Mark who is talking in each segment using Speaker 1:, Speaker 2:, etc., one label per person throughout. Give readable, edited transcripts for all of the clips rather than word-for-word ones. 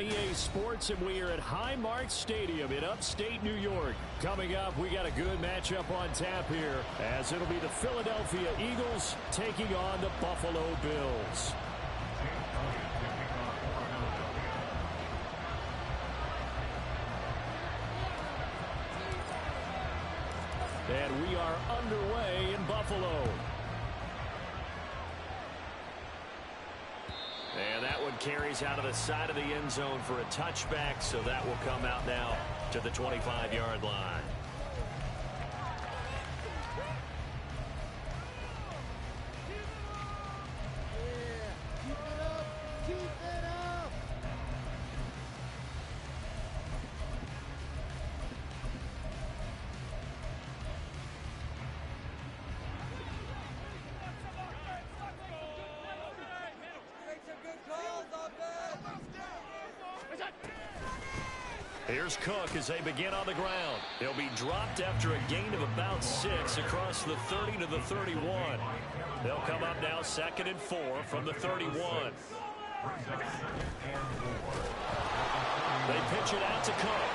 Speaker 1: EA Sports, and we are at Highmark Stadium in upstate New York. Coming up, we got a good matchup on tap here, as it'll be the Philadelphia Eagles taking on the Buffalo Bills. And we are underway in Buffalo. And that one carries out of the side of the end zone for a touchback, so that will come out now to the 25-yard line. Here's Cook as they begin on the ground. He'll be dropped after a gain of about 6 across the 30 to the 31. They'll come up now 2nd and 4 from the 31. They pitch it out to Cook.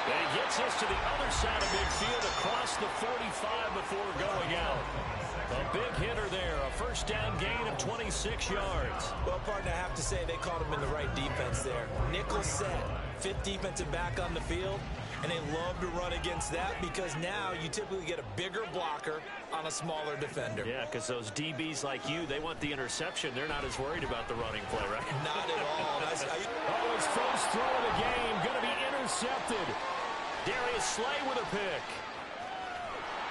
Speaker 1: And he gets us to the other side of midfield across the 45 before going out. A big hitter there, a first down gain of 26 yards.
Speaker 2: Well, partner, I have to say they called him in the right defense there. Nickel set, 5th defensive back on the field, and they love to run against that because now you typically get a bigger blocker on a smaller defender.
Speaker 1: Yeah, because those DBs like you, they want the interception. They're not as worried about the running play, right?
Speaker 2: Not at all.
Speaker 1: Oh, his first throw of the game going to be intercepted. Darius Slay with a pick.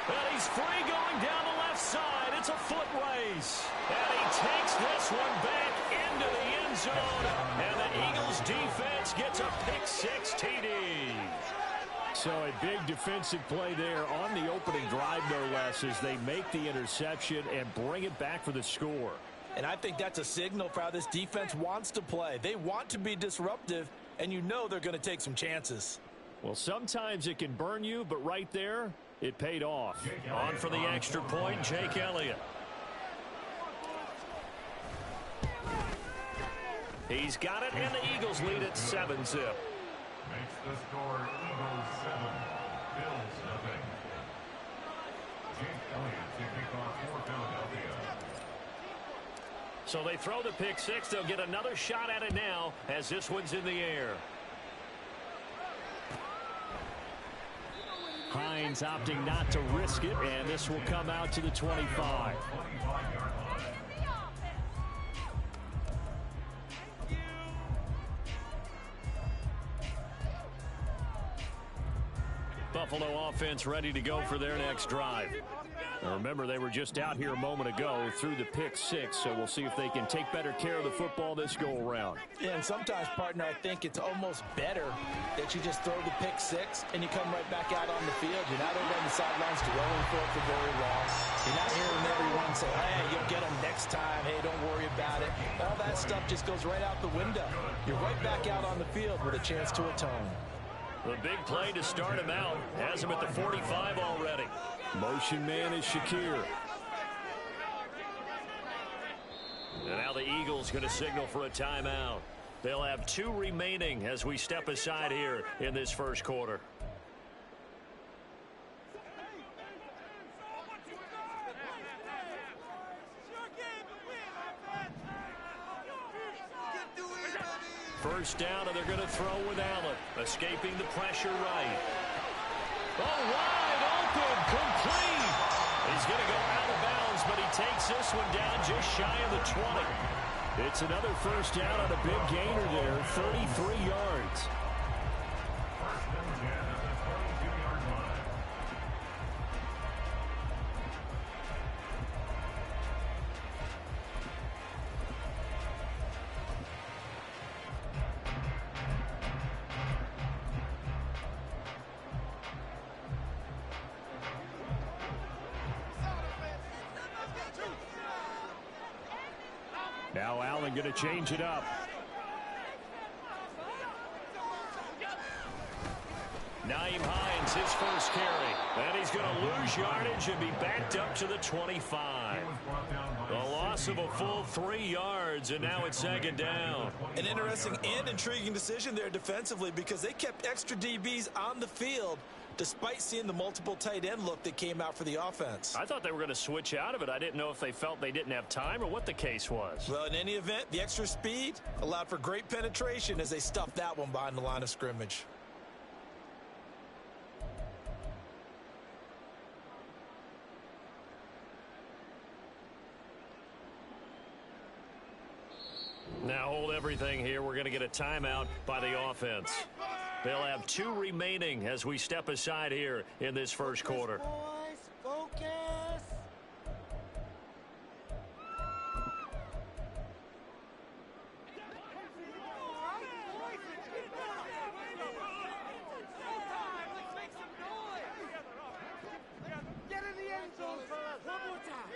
Speaker 1: And he's free going down the left side. It's a foot race. And he takes this one back into the end zone. And the Eagles defense gets a pick-6 TD. So a big defensive play there on the opening drive, no less, as they make the interception and bring it back for the score.
Speaker 2: And I think that's a signal for how this defense wants to play. They want to be disruptive, and you know they're going to take some chances.
Speaker 1: Well, sometimes it can burn you, but right there, it paid off. On for the extra point, Jake Elliott. He's got it, and the Eagles lead at 7-zip.
Speaker 3: Makes the score Eagles 7, Bills nothing. Jake Elliott to kick off for Philadelphia.
Speaker 1: So they throw the pick-6. They'll get another shot at it now as this one's in the air. Hines opting not to risk it, and this will come out to the 25. Buffalo offense ready to go for their next drive. Now remember, they were just out here a moment ago through the pick-6, so we'll see if they can take better care of the football this go-around.
Speaker 2: Yeah, and sometimes, partner, I think it's almost better that you just throw the pick-6 and you come right back out on the field. You're not over on the sidelines dwelling for it for very long. You're not hearing everyone say, hey, you'll get them next time. Hey, don't worry about it. All that stuff just goes right out the window. You're right back out on the field with a chance to atone.
Speaker 1: The big play to start him out has him at the 45 already. Motion man is Shakir. And now the Eagles going to signal for a timeout. They'll have 2 remaining as we step aside here in this first quarter. First down, and they're going to throw with Allen. Escaping the pressure right. Oh, wide open, complete. He's going to go out of bounds, but he takes this one down just shy of the 20. It's another first down on a big gainer there, 33 yards. Now Allen going to change it up. Nyheim Hines, his first carry. And he's going to lose yardage and be backed up to the 25. The loss of a full 3 yards, and now it's second down.
Speaker 2: An interesting and intriguing decision there defensively because they kept extra DBs on the field despite seeing the multiple tight end look that came out for the offense.
Speaker 1: I thought they were going to switch out of it. I didn't know if they felt they didn't have time or what the case was.
Speaker 2: Well, in any event, the extra speed allowed for great penetration as they stuffed that one behind the line of scrimmage.
Speaker 1: Now hold everything here. We're going to get a timeout by the offense. They'll have 2 remaining as we step aside here in this first quarter.
Speaker 4: Boys, focus. Get in the end zone, fellas. One more time.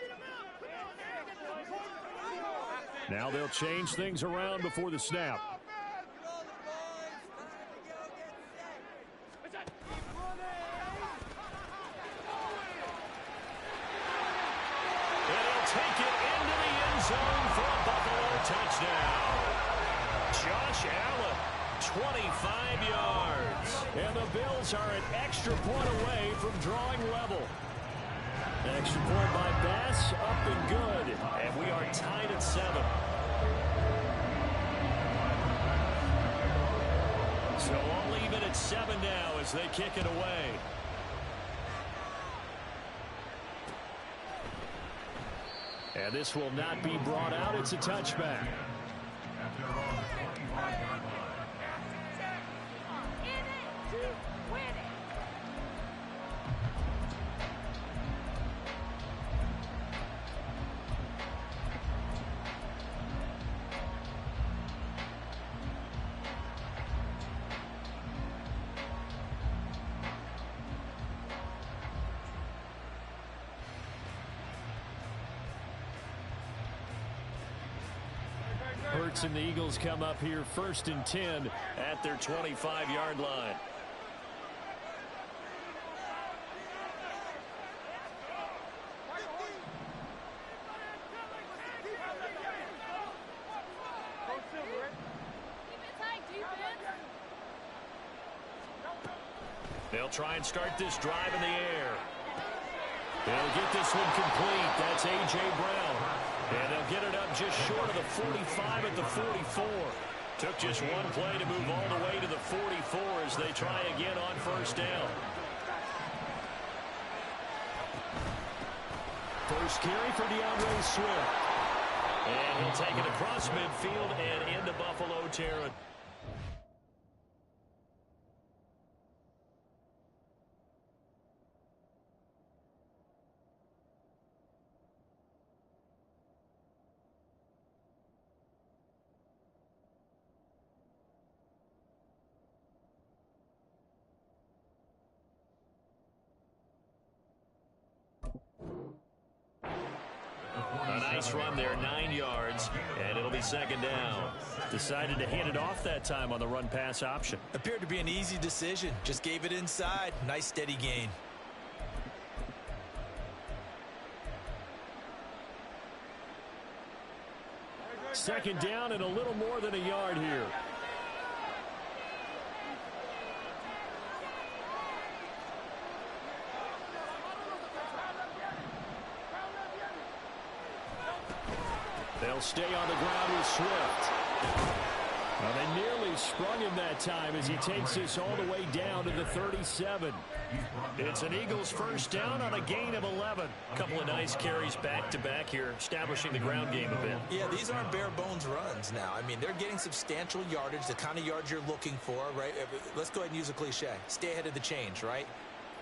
Speaker 1: Now they'll change things around before the snap. And he'll take it into the end zone for a Buffalo touchdown. Josh Allen, 25 yards. And the Bills are an extra point away from drawing level. Extra point by Bass, up and good. And we are tied at 7. So I'll leave it at 7 now as they kick it away. And this will not be brought out. It's a touchback. Hurts and the Eagles come up here 1st and 10 at their 25-yard line. They'll try and start this drive in the air. They'll get this one complete. That's A.J. Brown. And they'll get it up just short of the 45 at the 44. Took just one play to move all the way to the 44 as they try again on 1st down. First carry for DeAndre Swift. And he'll take it across midfield and into Buffalo territory. A nice run there, 9 yards, and it'll be 2nd down. Decided to hand it off that time on the run-pass option.
Speaker 2: Appeared to be an easy decision. Just gave it inside. Nice steady gain.
Speaker 1: Second down and a little more than a yard here. They'll stay on the ground with Swift. Well, they nearly sprung him that time as he takes this all the way down to the 37. It's an Eagles 1st down on a gain of 11. A couple of nice carries back-to-back here, establishing the ground game a bit.
Speaker 2: Yeah, these aren't bare-bones runs now. I mean, they're getting substantial yardage, the kind of yards you're looking for, right? Let's go ahead and use a cliche. Stay ahead of the change, right?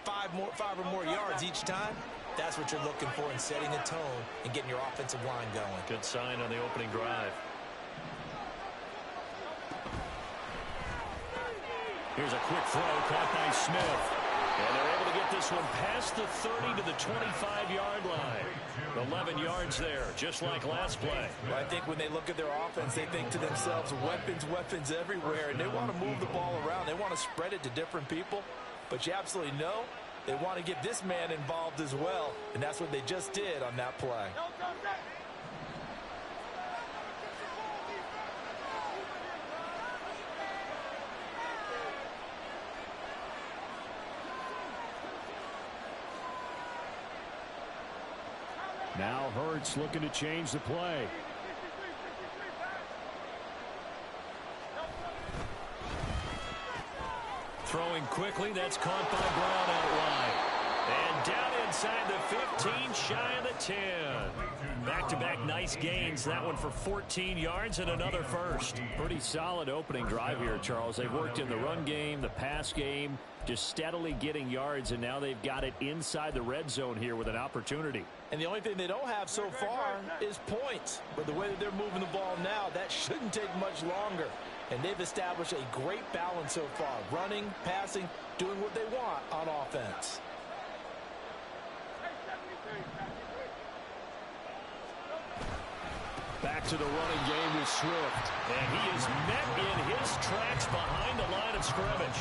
Speaker 2: 5 or more yards each time. That's what you're looking for in setting a tone and getting your offensive line going.
Speaker 1: Good sign on the opening drive. Here's a quick throw caught by Smith. And they're able to get this one past the 30 to the 25-yard line. 11 yards there, just like last play.
Speaker 2: Well, I think when they look at their offense, they think to themselves, weapons everywhere, and they want to move the ball around. They want to spread it to different people, but you absolutely know they want to get this man involved as well, and that's what they just did on that play.
Speaker 1: Hurts looking to change the play. Throwing quickly, that's caught by Brown out wide. And down inside the 15, shy of the 10. Back-to-back nice gains. That one for 14 yards and another first. Pretty solid opening drive here, Charles. They've worked in the run game, the pass game, just steadily getting yards, and now they've got it inside the red zone here with an opportunity.
Speaker 2: And the only thing they don't have so far is points. But the way that they're moving the ball now, that shouldn't take much longer. And they've established a great balance so far. Running, passing, doing what they want on offense.
Speaker 1: Back to the running game with Swift. And he is met in his tracks behind the line of scrimmage.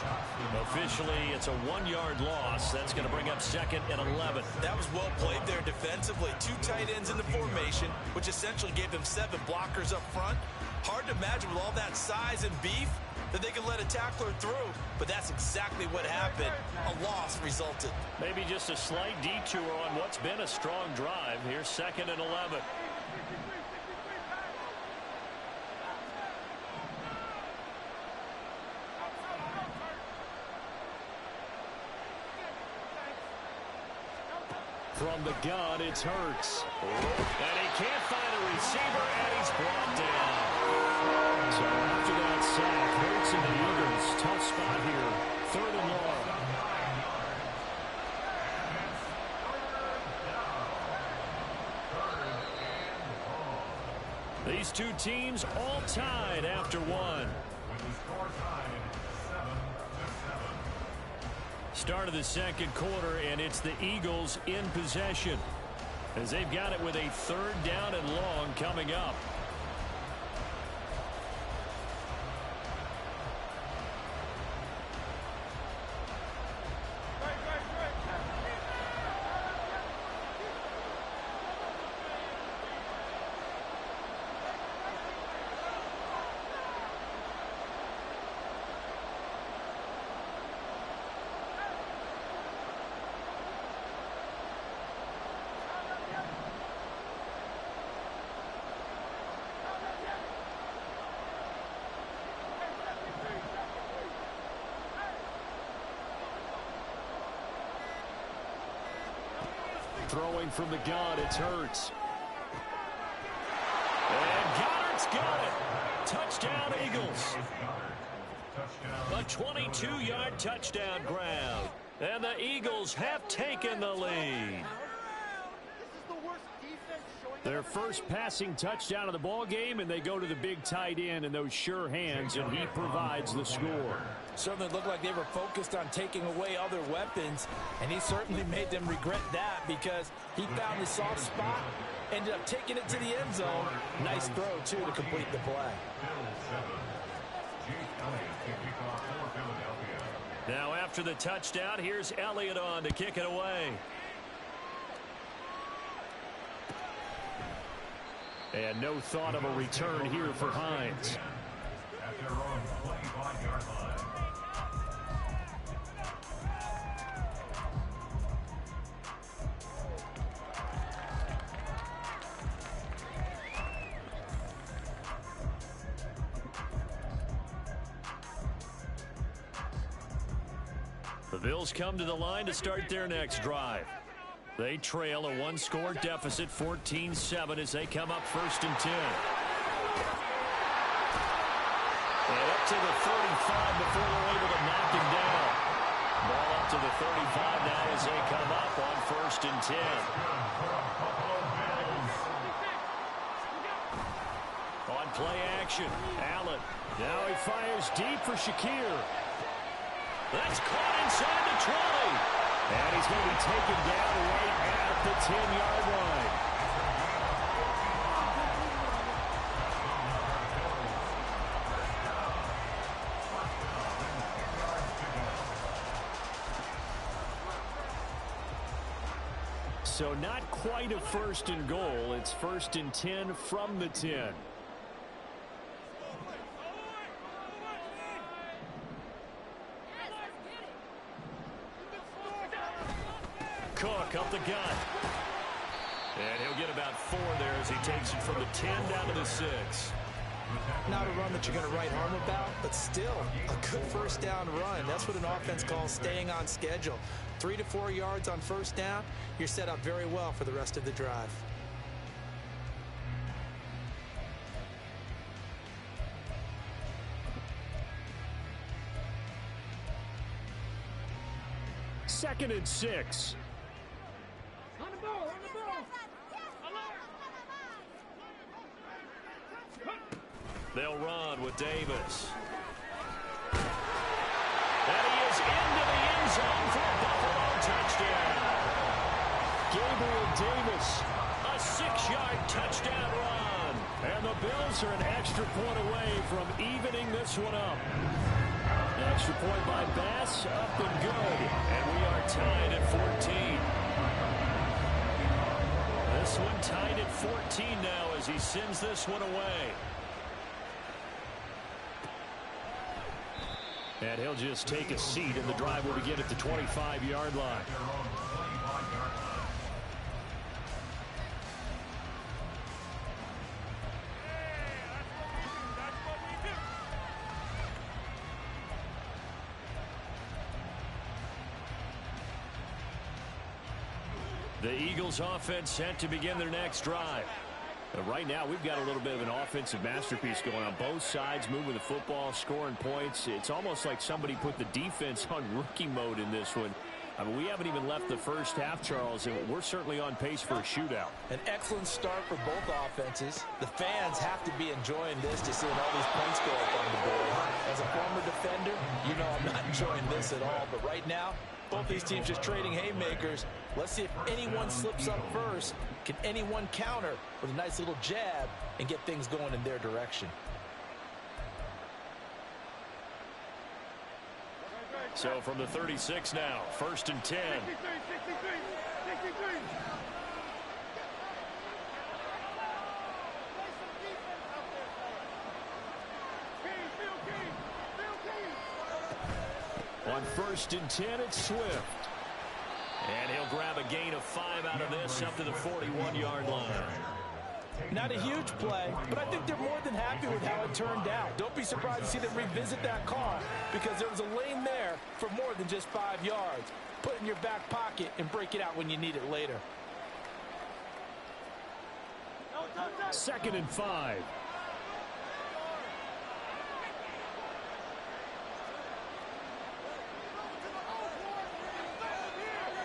Speaker 1: Officially, it's a 1-yard loss. That's going to bring up second and 11.
Speaker 5: That was well played there defensively. 2 tight ends in the formation, which essentially gave them 7 blockers up front. Hard to imagine with all that size and beef that they could let a tackler through, but that's exactly what happened. A loss resulted.
Speaker 1: Maybe just a slight detour on what's been a strong drive. Here's second and 11. From the gun, it's Hurts. And he can't find a receiver, and he's brought down. So after that sack, Hurts and the Eagles, tough spot here. 3rd and long. These two teams all tied after one. Start of the second quarter, and it's the Eagles in possession as they've got it with a 3rd down and long coming up. Throwing from the gun, it's Hurts. And Goddard's got it. Touchdown, Eagles. A 22-yard touchdown grab. And the Eagles have taken the lead. Their first passing touchdown of the ball game, and they go to the big tight end in those sure hands, and he provides the score.
Speaker 2: Certainly looked like they were focused on taking away other weapons, and he certainly made them regret that because he found the soft spot, ended up taking it to the end zone. Nice throw, too, to complete the play.
Speaker 1: Now after the touchdown, here's Elliott on to kick it away. And no thought of a return here for Hines.
Speaker 3: At their own 25-yard line.
Speaker 1: The Bills come to the line to start their next drive. They trail a 1-score deficit, 14-7, as they come up 1st and 10. And up to the 35 before they're able to knock him down. Ball up to the 35 now as they come up on 1st and 10. On play action, Allen. Now he fires deep for Shakir. That's caught inside the 20. And he's going to be taken down right at the 10-yard line. So not quite a 1st and goal. It's 1st and 10 from the 10. Cook up the gut. And he'll get about 4 there as he takes it from the 10 down to the 6.
Speaker 2: Not a run that you're going to write home about, but still a good first down run. That's what an offense calls staying on schedule. 3 to 4 yards on first down, you're set up very well for the rest of the drive.
Speaker 1: Second and 6.
Speaker 4: On the ball, on the ball.
Speaker 1: They'll run with Davis. And he is into the end zone for a Buffalo touchdown. Gabriel Davis, a 6-yard touchdown run. And the Bills are an extra point away from evening this one up. An extra point by Bass, up and good. And we are tied at 14. This one tied at 14 now as he sends this one away. And he'll just take a seat, and the drive will begin at the 25-yard line. The Eagles offense set to begin their next drive. Right now, we've got a little bit of an offensive masterpiece going on. Both sides moving the football, scoring points. It's almost like somebody put the defense on rookie mode in this one. I mean, we haven't even left the first half, Charles, and we're certainly on pace for a shootout.
Speaker 2: An excellent start for both offenses. The fans have to be enjoying this to see all these points go up on the board. As a former defender, you know I'm not enjoying this at all. But right now, both these teams just trading haymakers. Let's see if anyone slips up first. Can anyone counter with a nice little jab and get things going in their direction?
Speaker 1: So from the 36 now, 1st and 10.
Speaker 4: 63.
Speaker 1: On 1st and 10, it's Swift. And he'll grab a gain of 5 out of this up to the 41-yard line.
Speaker 2: Not a huge play, but I think they're more than happy with how it turned out. Don't be surprised to see them revisit that call because there was a lane there for more than just 5 yards. Put it in your back pocket and break it out when you need it later.
Speaker 1: 2nd and 5.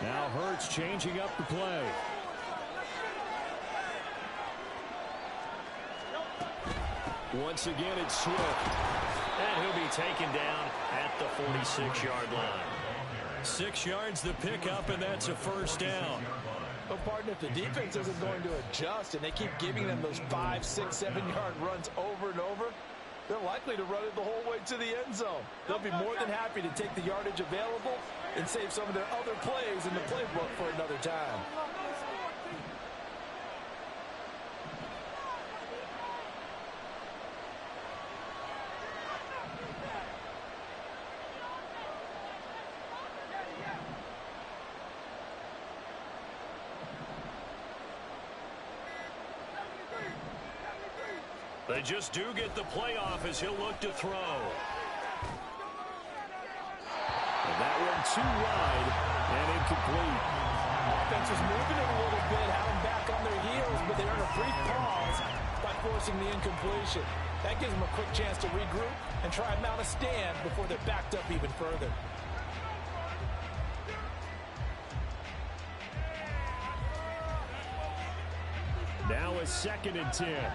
Speaker 1: Now Hurts changing up the play. Once again, it's Swift. And he'll be taken down at the 46-yard line. 6 yards the pickup, and that's a first down.
Speaker 2: Well, partner, if the defense isn't going to adjust and they keep giving them those 5, 6, 7-yard runs over and over, they're likely to run it the whole way to the end zone. They'll be more than happy to take the yardage available and save some of their other plays in the playbook for another time.
Speaker 1: They just do get the playoff as he'll look to throw. And that one too wide and incomplete.
Speaker 2: Offense was moving it a little bit, had them back on their heels, but they earned a brief pause by forcing the incompletion. That gives them a quick chance to regroup and try and mount a stand before they're backed up even further.
Speaker 1: Now a 2nd and 10.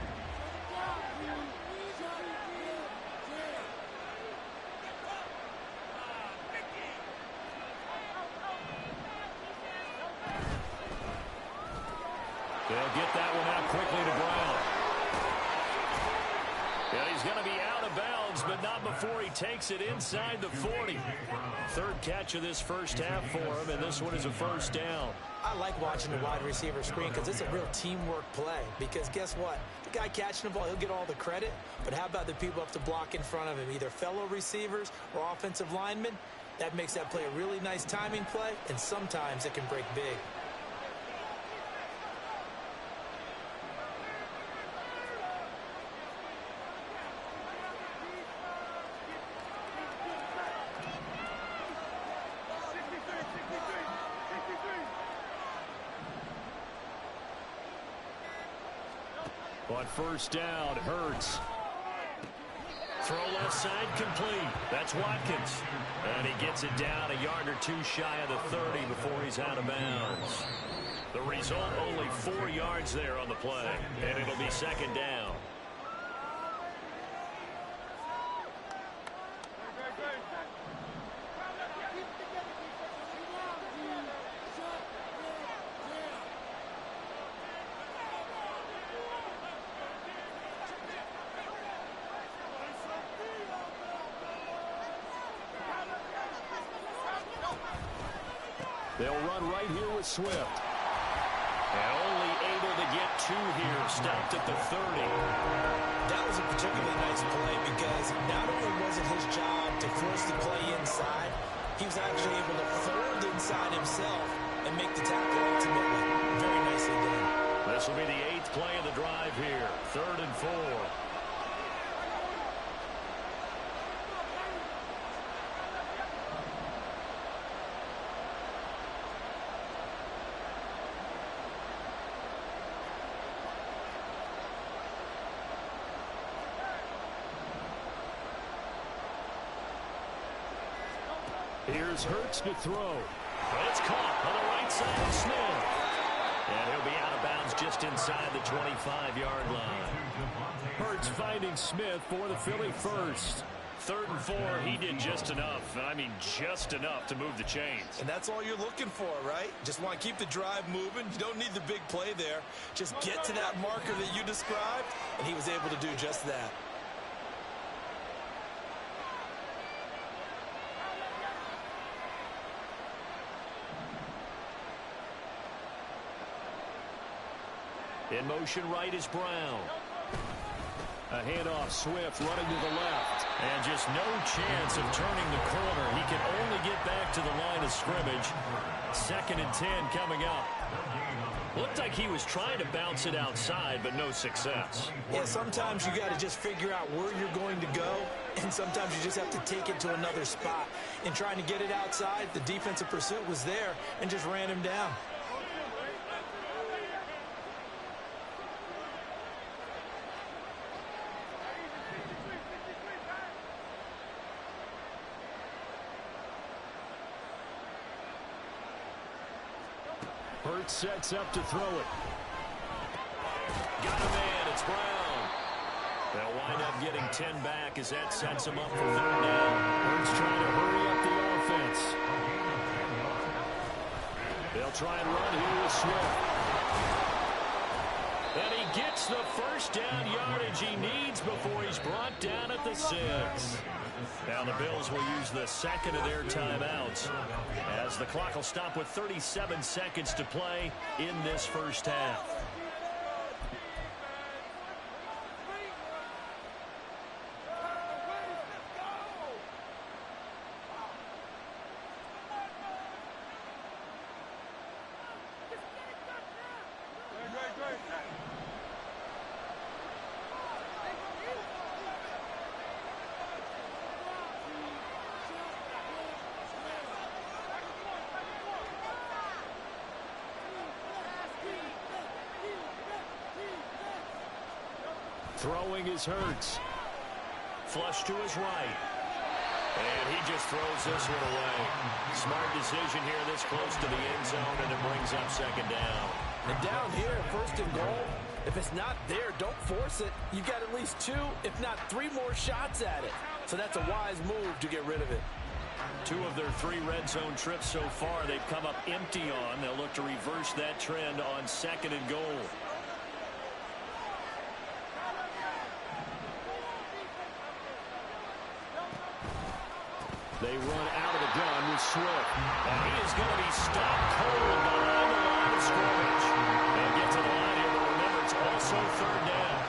Speaker 1: They'll get that one out quickly to Brown. And he's going to be out of bounds, but not before he takes it inside the 40. 3rd catch of this first half for him, and this one is a first down.
Speaker 2: I like watching the wide receiver screen because it's a real teamwork play. Because guess what? The guy catching the ball, he'll get all the credit. But how about the people up to block in front of him, either fellow receivers or offensive linemen? That makes that play a really nice timing play, and sometimes it can break big.
Speaker 1: On first down, Hurts. Throw left side complete. That's Watkins. And he gets it down a yard or two shy of the 30 before he's out of bounds. The result, only 4 yards there on the play. And it'll be second down. They'll run right here with Swift. And only able to get 2 here. Stopped at the 30.
Speaker 2: That was a particularly nice play because not only was it his job to force the play inside, he was actually able to fold inside himself and make the tackle ultimately. Very nicely done.
Speaker 1: This will be the 8th play of the drive here. 3rd and 4. Here's Hurts to throw. It's caught on the right side of Smith. And he'll be out of bounds just inside the 25-yard line. Hurts finding Smith for the Philly first. 3rd and 4, he did just enough. I mean, just enough to move the chains.
Speaker 5: And that's all you're looking for, right? Just want to keep the drive moving. You don't need the big play there. Just get to that marker that you described, and he was able to do just that.
Speaker 1: In motion right is Brown. A handoff, Swift running to the left. And just no chance of turning the corner. He can only get back to the line of scrimmage. 2nd and 10 coming up. Looked like he was trying to bounce it outside, but no success.
Speaker 2: Yeah, sometimes you got to just figure out where you're going to go, and sometimes you just have to take it to another spot. In trying to get it outside, the defensive pursuit was there and just ran him down.
Speaker 1: Hurts sets up to throw it. Got a man. It's Brown. They'll wind up getting 10 back as that sets him up for 3rd down. Hurts trying to hurry up the offense. They'll try and run here with Swift. And he gets the first down yardage he needs before he's brought down at the 6. Now the Bills will use the 2nd of their timeouts as the clock will stop with 37 seconds to play in this first half. Throwing is Hurts. Flush to his right. And he just throws this one away. Smart decision here this close to the end zone, and it brings up 2nd down.
Speaker 2: And down here, 1st and goal, if it's not there, don't force it. You've got at least 2, if not 3 more shots at it. So that's a wise move to get rid of it.
Speaker 1: 2 of their 3 red zone trips so far they've come up empty on. They'll look to reverse that trend on 2nd and goal. They run out of the gun with Swift. And he is going to be stopped cold behind the line of scrimmage. And get to the line here, but remember, it's also 3rd down.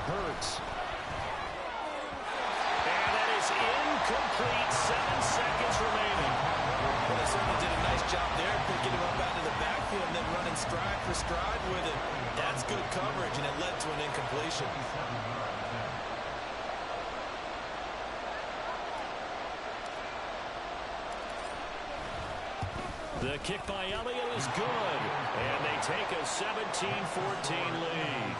Speaker 1: Hurts. And that is incomplete. 7 seconds remaining.
Speaker 2: Well, they certainly did a nice job there, picking him up out of the backfield and then running stride for stride with it. That's good coverage, and it led to an incompletion.
Speaker 1: The kick by Elliott is good, and they take a 17-14 lead.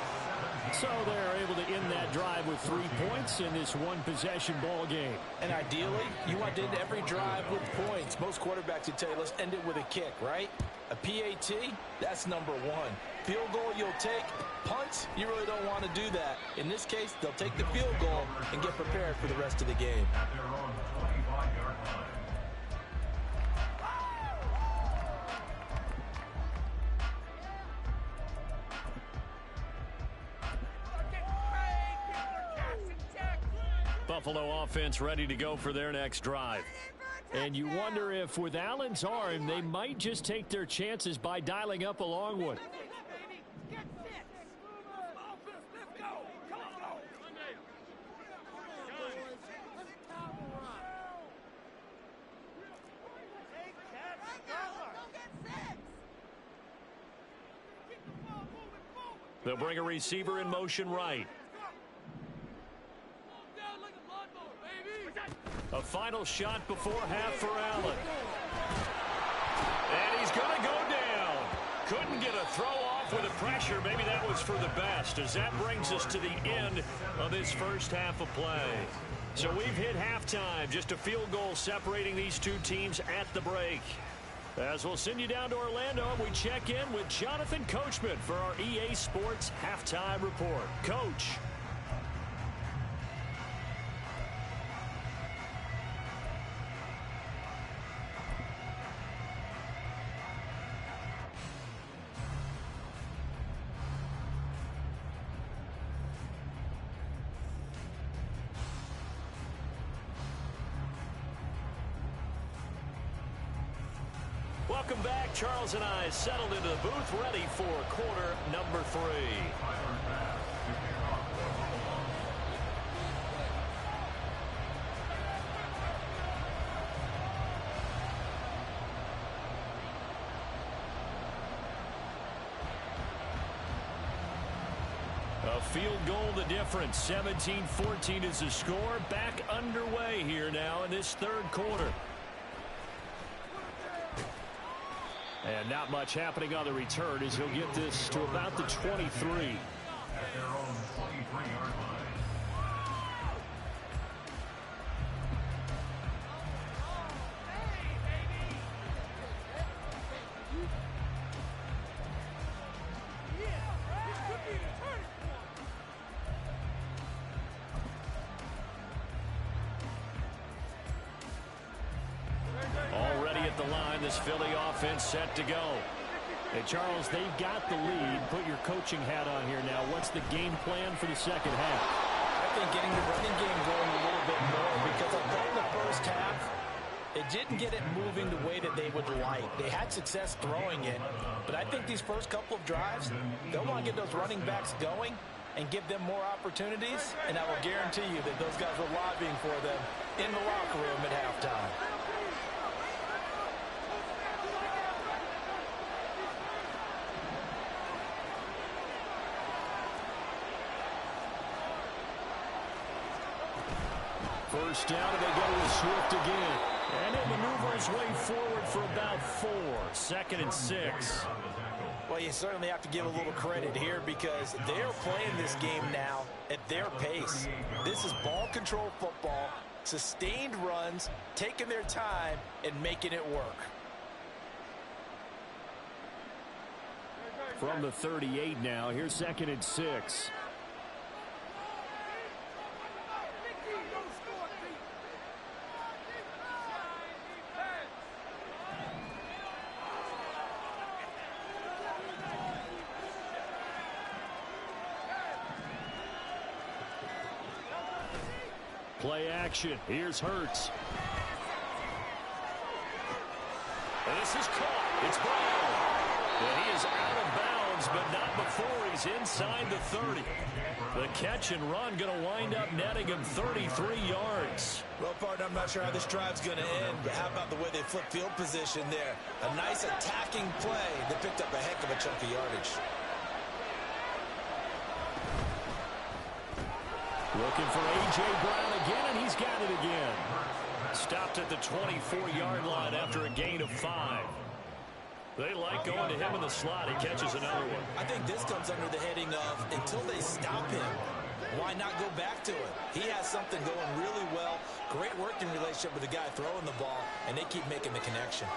Speaker 1: So they're able to end that drive with 3 points in this one-possession ball game.
Speaker 2: And ideally, you want to end every drive with points. Most quarterbacks would tell you, let's end it with a kick, right? A PAT, that's number one. Field goal you'll take. Punts, you really don't want to do that. In this case, they'll take the field goal and get prepared for the rest of the game.
Speaker 3: At their own 25-yard line.
Speaker 1: Buffalo offense ready to go for their next drive. And you wonder if with Allen's arm, they might just take their chances by dialing up a long one. They'll bring a receiver in motion right. A final shot before half for Allen. And he's going to go down. Couldn't get a throw off with the pressure. Maybe that was for the best, as that brings us to the end of this first half of play. So we've hit halftime. Just a field goal separating these two teams at the break. As we'll send you down to Orlando, we check in with Jonathan Coachman for our EA Sports Halftime Report. Coach. Welcome back. Charles and I settled into the booth, ready for quarter number 3. A field goal the difference. 17-14 is the score. Back underway here now in this third quarter. And not much happening on the return as he'll get this to about the 23.
Speaker 3: At their own 23-yard line.
Speaker 1: Philly offense set to go. Hey, Charles, they've got the lead. Put your coaching hat on here now. What's the game plan for the second half?
Speaker 2: I think getting the running game going a little bit more, because I thought in the first half, it didn't get it moving the way that they would like. They had success throwing it, but I think these first couple of drives, they'll want to get those running backs going and give them more opportunities, and I will guarantee you that those guys were lobbying for them in the locker room at halftime.
Speaker 1: First down, and they go with Swift again. And he'll maneuver his way forward for about 4. 2nd and 6.
Speaker 2: Well, you certainly have to give a little credit here, because they're playing this game now at their pace. This is ball control football, sustained runs, taking their time, and making it work.
Speaker 1: From the 38 now, here's 2nd and 6. Play action. Here's Hurts. And this is caught. It's Brown. And he is out of bounds, but not before he's inside the 30. The catch and run going to wind up netting him 33 yards.
Speaker 2: Well, partner, I'm not sure how this drive's going to end, but how about the way they flip field position there? A nice attacking play that picked up a heck of a chunk of yardage.
Speaker 1: Looking for A.J. Brown again, and he's got it again. Stopped at the 24-yard line after a gain of 5. They like going to him in the slot. He catches another one.
Speaker 5: I think this comes under the heading of until they stop him, why not go back to it? He has something going really well. Great working relationship with the guy throwing the ball, and they keep making the connection.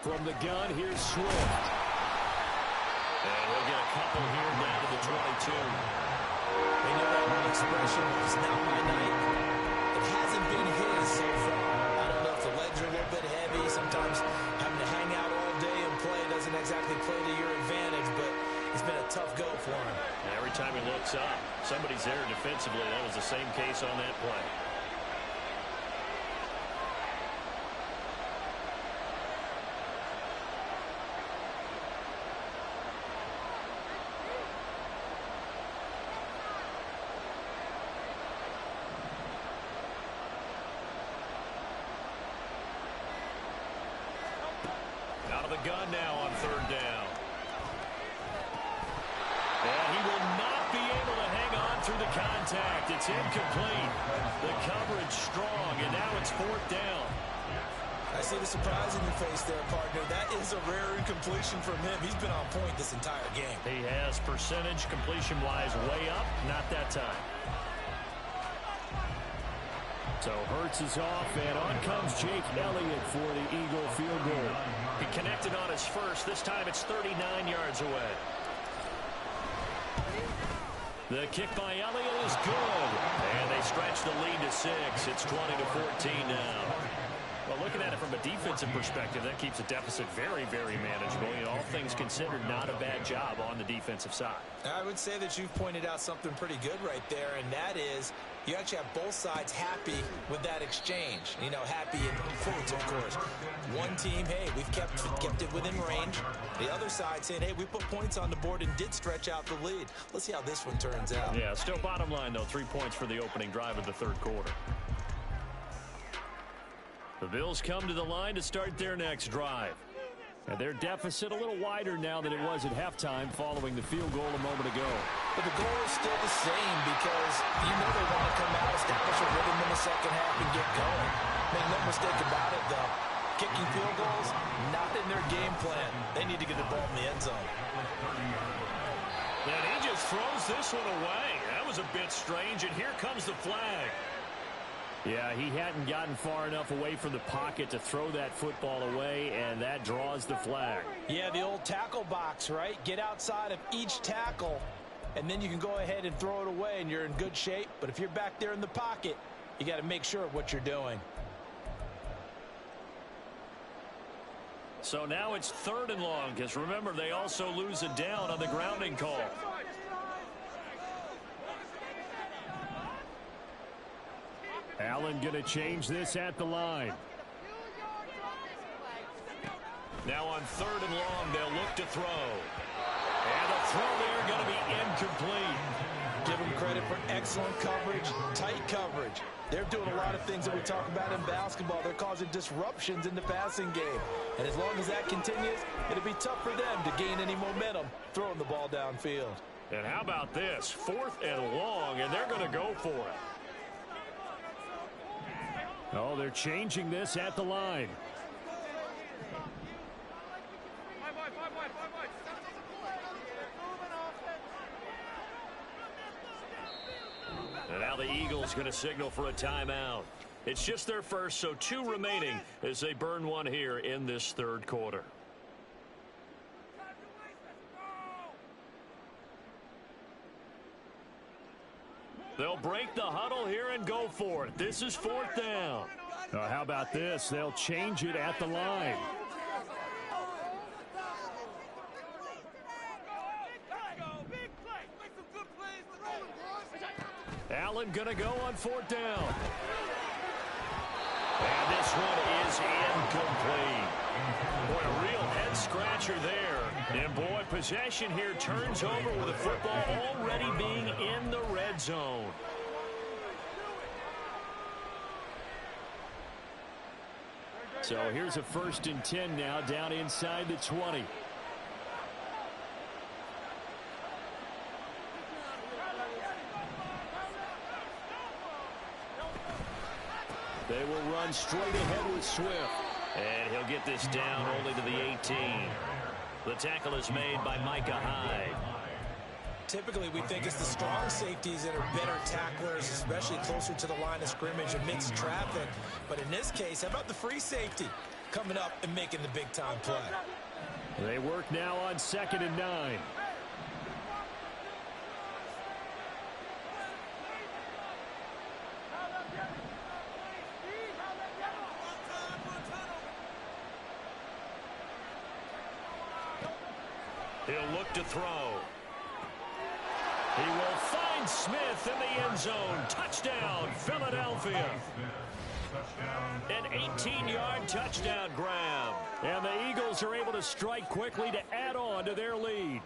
Speaker 1: From the gun, here's Swift. And he'll get a couple here down to the 22.
Speaker 5: They know that one expression, it's not my night. It hasn't been his so far. I don't know if the legs are a little bit heavy. Sometimes having to hang out all day and play doesn't exactly play to your advantage, but it's been a tough go for him.
Speaker 1: And every time he looks up, somebody's there defensively. That was the same case on that play. Out of the gun now on third down. And he will not be able to hang on through the contact. It's incomplete. The coverage strong, and now it's fourth down.
Speaker 5: I see the surprise in your face there, partner. That is a rare incompletion from him. He's been on point this entire game.
Speaker 1: He has percentage completion-wise way up. Not that time. So Hurts is off, and on comes Jake Elliott for the Eagle field goal. He connected on his first. This time it's 39 yards away. The kick by Elliott is good. And they stretch the lead to 6. It's 20-14 now. Well, looking at it from a defensive perspective, that keeps the deficit very, very manageable. You know, all things considered, not a bad job on the defensive side.
Speaker 5: I would say that you've pointed out something pretty good right there, and that is you actually have both sides happy with that exchange. You know, happy in quotes, of course. One team, hey, we've kept it within range. The other side saying, hey, we put points on the board and did stretch out the lead. Let's see how this one turns out.
Speaker 1: Yeah, still bottom line, though, 3 points for the opening drive of the third quarter. The Bills come to the line to start their next drive. And their deficit a little wider now than it was at halftime following the field goal a moment ago.
Speaker 5: But the goal is still the same because you know they want to come out, establish a rhythm in the second half, and get going. Make no mistake about it, though. Kicking field goals, not in their game plan. They need to get the ball in the end zone.
Speaker 1: And he just throws this one away. That was a bit strange, and here comes the flag. Yeah, he hadn't gotten far enough away from the pocket to throw that football away, and that draws the flag.
Speaker 2: Yeah, the old tackle box, right? Get outside of each tackle, and then you can go ahead and throw it away, and you're in good shape. But if you're back there in the pocket, you got to make sure of what you're doing.
Speaker 1: So now it's third and long, because remember, they also lose a down on the grounding call.
Speaker 6: Allen going to change this at the line.
Speaker 1: Now on third and long, they'll look to throw. And the throw there going to be incomplete.
Speaker 2: Give them credit for excellent coverage, tight coverage. They're doing a lot of things that we talk about in basketball. They're causing disruptions in the passing game. And as long as that continues, it'll be tough for them to gain any momentum throwing the ball downfield.
Speaker 1: And how about this? Fourth and long, and they're going to go for it.
Speaker 6: Oh, they're changing this at the line.
Speaker 1: And now the Eagles going to signal for a timeout. It's just their first, so 2 remaining as they burn one here in this third quarter. They'll break the huddle here and go for it. This is fourth down.
Speaker 6: How about this? They'll change it at the line.
Speaker 1: Allen going to go on fourth down. And this one is incomplete. Boy, a real head-scratcher there. And, boy, possession here turns over with the football already being in the red zone.
Speaker 6: So here's a 1st and 10 now down inside the 20. They will run straight ahead with Swift.
Speaker 1: And he'll get this down only to the 18. The tackle is made by Micah Hyde.
Speaker 2: Typically, we think it's the strong safeties that are better tacklers, especially closer to the line of scrimmage amidst traffic. But in this case, how about the free safety coming up and making the big-time play?
Speaker 6: They work now on 2nd and 9.
Speaker 1: He'll look to throw. He will find Smith in the end zone. Touchdown, Philadelphia. An 18-yard touchdown grab.
Speaker 6: And the Eagles are able to strike quickly to add on to their lead.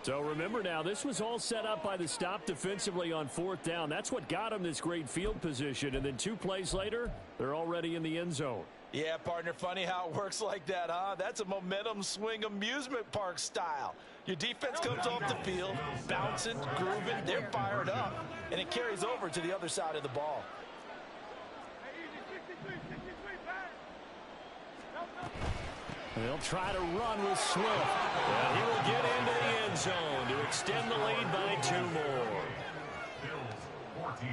Speaker 6: So remember now, this was all set up by the stop defensively on 4th down. That's what got them this great field position. And then 2 plays later, they're already in the end zone.
Speaker 2: Yeah, partner, funny how it works like that, huh? That's a momentum swing amusement park style. Your defense comes off the field, bouncing, grooving, they're fired up, and it carries over to the other side of the ball.
Speaker 6: They'll try to run with Swift.
Speaker 1: And he will get into the end zone to extend the lead by 2 more.
Speaker 3: Bills 14.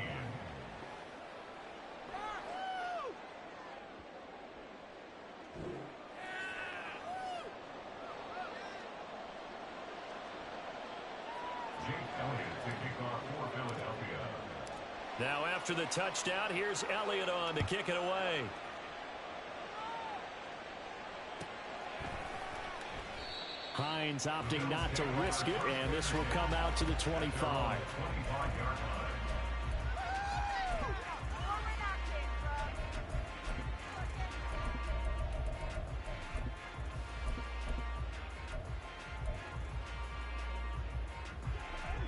Speaker 3: Jake Elliott to kick off for Philadelphia.
Speaker 1: Now after the touchdown, here's Elliott on to kick it away.
Speaker 6: Hines opting not to risk it, and this will come out to the 25.
Speaker 3: 25-yard line.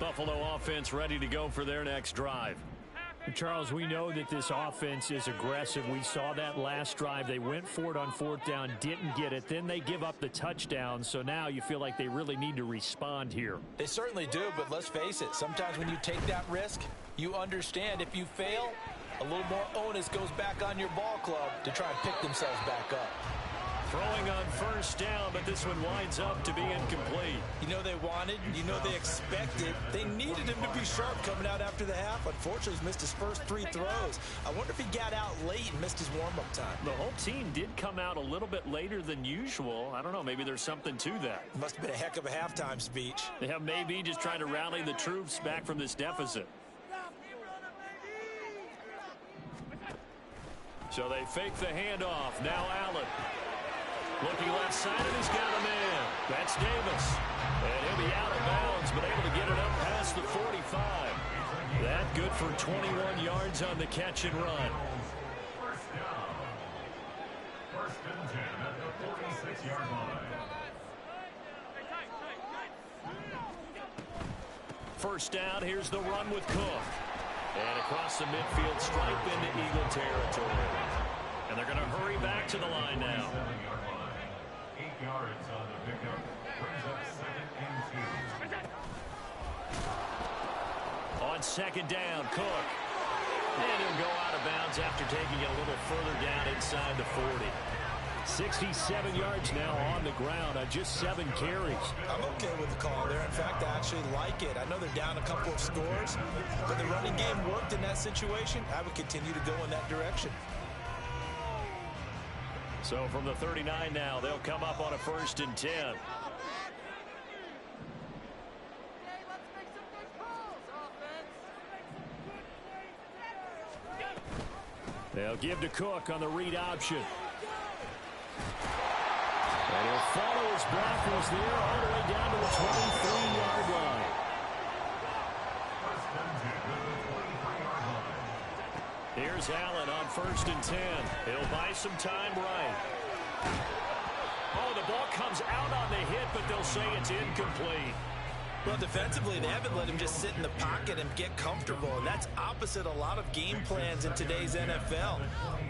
Speaker 1: Buffalo offense ready to go for their next drive.
Speaker 6: Charles, we know that this offense is aggressive. We saw that last drive. They went for it on 4th down, didn't get it. Then they give up the touchdown. So now you feel like they really need to respond here.
Speaker 2: They certainly do, but let's face it. Sometimes when you take that risk, you understand if you fail, a little more onus goes back on your ball club to try and pick themselves back up.
Speaker 1: Throwing on 1st down, but this one winds up to be incomplete.
Speaker 2: You know they wanted, you know they expected. They needed him to be sharp coming out after the half. Unfortunately, he's missed his first 3 throws. I wonder if he got out late and missed his warm-up time.
Speaker 1: The whole team did come out a little bit later than usual. I don't know, maybe there's something to that.
Speaker 2: Must have been a heck of a halftime speech.
Speaker 1: Yeah, maybe just trying to rally the troops back from this deficit. So they fake the handoff. Now Allen. Looking left side, and he's got a man. That's Davis. And he'll be out of bounds, but able to get it up past the 45. That good for 21 yards on the catch and run.
Speaker 3: First down. 1st and 10 at the 46-yard line.
Speaker 1: 1st down, here's the run with Cook. And across the midfield stripe into Eagle territory. And they're going to hurry back to the line now.
Speaker 3: 7-yard line. 8 yards on the pickup. Brings up 2nd and 2.
Speaker 1: On 2nd down, Cook. And he'll go out of bounds after taking it a little further down inside the 40.
Speaker 6: 67 yards now on the ground on just 7 carries.
Speaker 2: I'm okay with the call there. In fact, I actually like it. I know they're down a couple of scores, but the running game worked in that situation. I would continue to go in that direction.
Speaker 1: So from the 39 now, they'll come up on a 1st and 10.
Speaker 6: They'll give to Cook on the read option. And he'll follow his blockers there all the way down to the 23-yard line.
Speaker 1: Here's Allen on 1st and 10. He'll buy some time right. Oh, the ball comes out on the hit, but they'll say it's incomplete.
Speaker 2: Well, defensively, they haven't let him just sit in the pocket and get comfortable, and that's opposite a lot of game plans in today's NFL.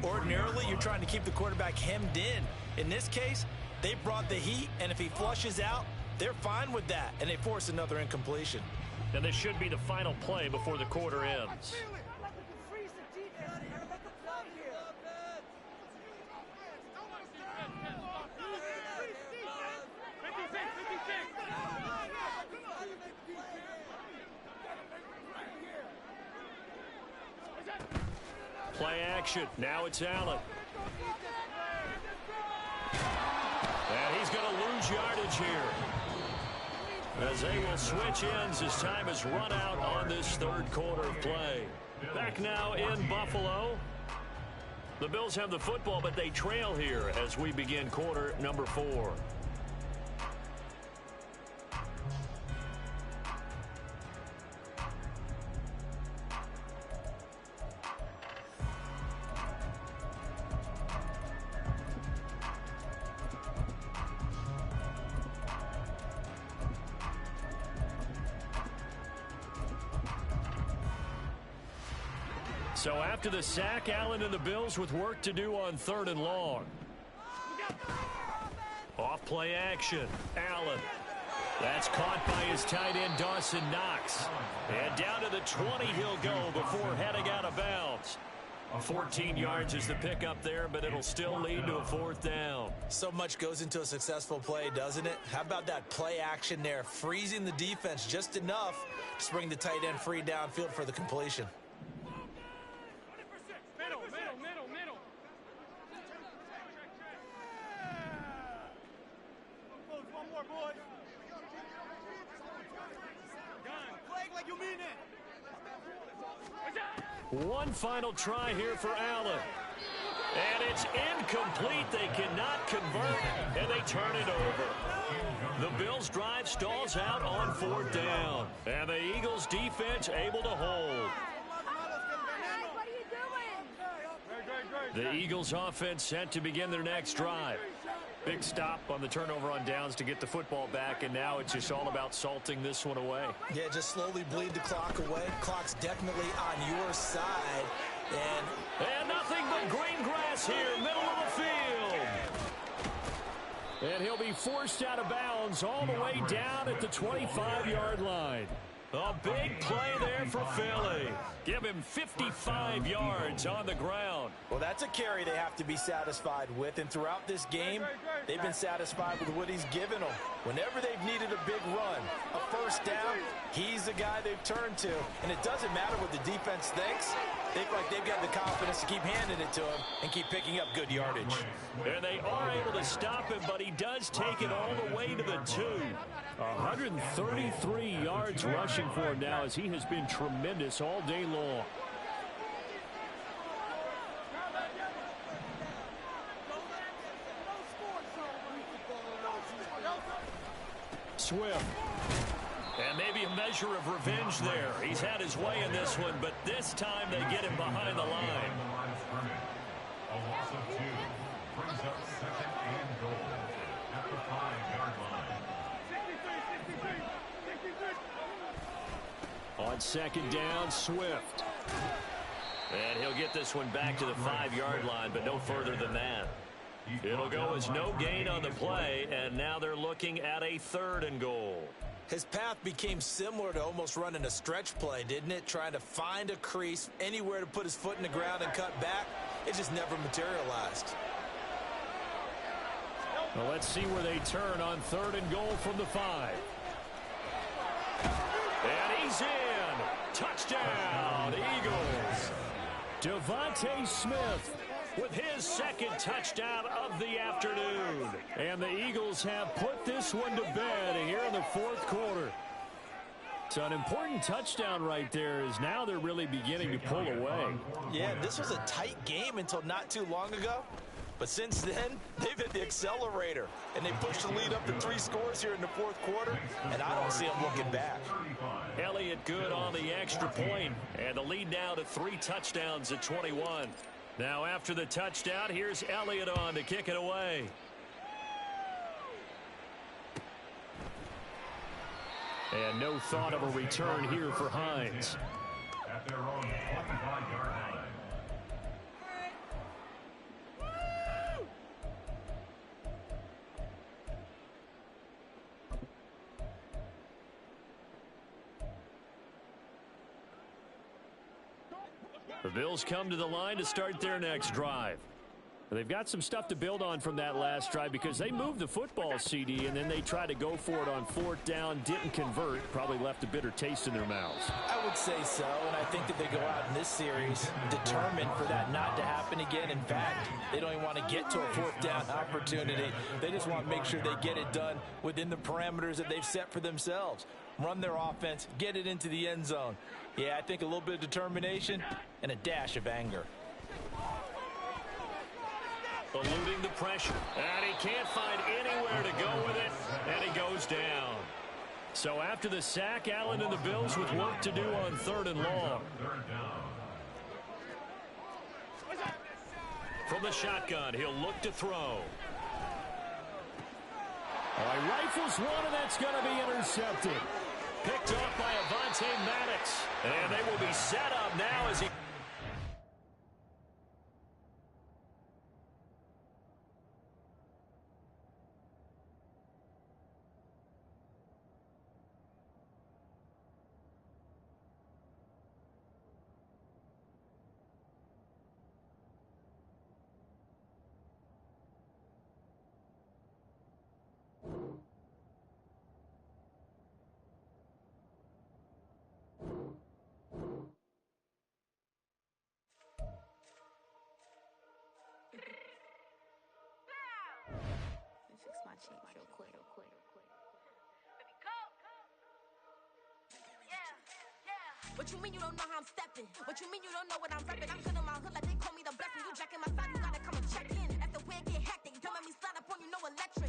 Speaker 2: Ordinarily, you're trying to keep the quarterback hemmed in. In this case, they brought the heat, and if he flushes out, they're fine with that, and they force another incompletion.
Speaker 1: And this should be the final play before the quarter ends.
Speaker 6: Play action. Now it's Allen. And he's going to lose yardage here, as they will switch ends as time is run out on this third quarter of play. Back now in Buffalo. The Bills have the football, but they trail here as we begin quarter number 4. So after the sack, Allen and the Bills with work to do on 3rd and long. Off play action. Allen. That's caught by his tight end, Dawson Knox. And down to the 20 he'll go before heading out of bounds. 14 yards is the pickup there, but it'll still lead to a 4th down.
Speaker 5: So much goes into a successful play, doesn't it? How about that play action there, freezing the defense just enough to bring the tight end free downfield for the completion.
Speaker 6: One final try here for Allen. And it's incomplete. They cannot convert, and they turn it over. The Bills' drive stalls out on 4th down. And the Eagles' defense able to hold. The Eagles' offense set to begin their next drive. Big stop on the turnover on downs to get the football back, and now it's just all about salting this one away.
Speaker 5: Yeah, just slowly bleed the clock away. Clock's definitely on your side.
Speaker 6: And nothing but green grass here, middle of the field. And he'll be forced out of bounds all the way down at the 25-yard line. A big play there for Philly. Give him 55 yards on the ground.
Speaker 5: Well, that's a carry they have to be satisfied with. And throughout this game, they've been satisfied with what he's given them. Whenever they've needed a big run, a 1st down, he's the guy they've turned to. And it doesn't matter what the defense thinks. They feel like they've got the confidence to keep handing it to him and keep picking up good yardage.
Speaker 6: And they are able to stop him, but he does take it all the way to the 2. 133 yards rushing for him now, as he has been tremendous all day long. Swift. And maybe a measure of revenge there. He's had his way in this one, but this time they get him behind the line.
Speaker 3: A loss of 2 brings up 2nd and goal at the 5-yard line.
Speaker 6: On 2nd down, Swift. And he'll get this one back to the 5-yard line, but no further than that. It'll go as no gain on the play, and now they're looking at a 3rd and goal.
Speaker 5: His path became similar to almost running a stretch play, didn't it? Trying to find a crease, anywhere to put his foot in the ground and cut back. It just never materialized.
Speaker 6: Well, let's see where they turn on 3rd and goal from the 5. And he's in. Touchdown, Eagles. Devontae Smith with his 2nd touchdown of the afternoon. And the Eagles have put this one to bed here in the 4th quarter. So an important touchdown right there, is now they're really beginning to pull away.
Speaker 5: Yeah, this was a tight game until not too long ago. But since then, they've hit the accelerator. And they pushed the lead up to 3 scores here in the 4th quarter. And I don't see them looking back.
Speaker 6: Elliott good on the extra point. And the lead now to 3 touchdowns at 21. Now after the touchdown, here's Elliott on to kick it away. And no thought of a return here for Hines.
Speaker 3: At their own 25-yard line.
Speaker 6: The Bills come to the line to start their next drive. They've got some stuff to build on from that last drive because they moved the football, CD, and then they tried to go for it on 4th down, didn't convert, probably left a bitter taste in their mouths.
Speaker 2: I would say so, and I think that they go out in this series determined for that not to happen again. In fact, they don't even want to get to a 4th down opportunity. They just want to make sure they get it done within the parameters that they've set for themselves. Run their offense, get it into the end zone. Yeah, I think a little bit of determination and a dash of anger.
Speaker 6: Eluding the pressure, and he can't find anywhere to go with it, and he goes down. So after the sack, Allen and the Bills with work to do on 3rd and long. From the shotgun, he'll look to throw. All right, rifles one, and that's going to be intercepted. Picked off by Avonte Maddox, and they will be set up now as he...
Speaker 7: What you mean you don't know how I'm stepping? What you mean you don't know what I'm repping? I'm feeling my hood like they call me the blessing. You jacking my side, you gotta come and check in. That's the way it get hectic. Don't make me slide up on you, no electric.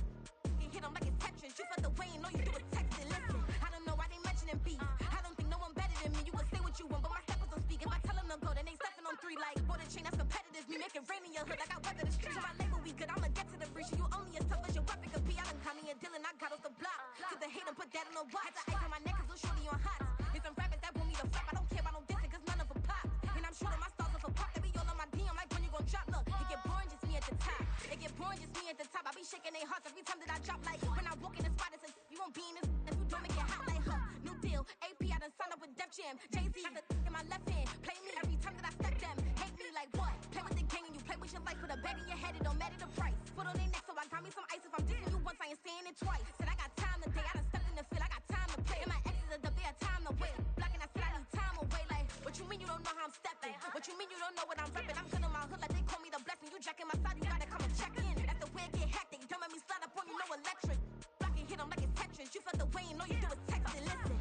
Speaker 7: You hit them like it's Tetris. You felt the way and all you do is text it. Listen, I don't know why they mentioning beef. I don't think no one better than me. You would say what you want, but my steppers don't speak. If I tell them to go, then they stepping on 3 like border chain. That's competitive. Me making rain in your hood like I weather the streets. On my label, we good. I'ma get to the breach. You only as tough as your weapon could be. I done caught me a deal and I got off the block. Cause the hate and put that on the watch. Had the ice on my neck cause little shorty on hot. There's some rappers that want me to flap. I don't care about no dissing cause none of them pop. And I'm shooting my stars off a pop. They be all on my DM like when you gon' drop. Look, it get boring just me at the top. It get boring just me at the top. I be shaking their hearts every time that I drop. Like when I walk in the spot, it says you won't be in this if you don't make it hot like her. New deal, AP, I done signed up with Def Jam. Jay-Z got the in my left hand. Play me every time that I step them. Hate me like what? Play with the gang and you play with your life. Put a bag in your head, it don't matter the price. Foot on their neck, so I got me some ice. If I'm dissing you once, I ain't saying it twice. Said I got time today, I done stepped in the field, I got time to play. And my exes are the bare time to wait. Blocking, I said I need time away. Like, what you mean you don't know how I'm stepping? What you mean you don't know what I'm repping? I'm feeling my hood like they call me the blessing. You jacking my side, you gotta come and check in. That's the way it get hectic. Don't make me slide up on you, no electric. Blocking, hit them like it's Tetris. You felt the way and all you do is text it. Listen.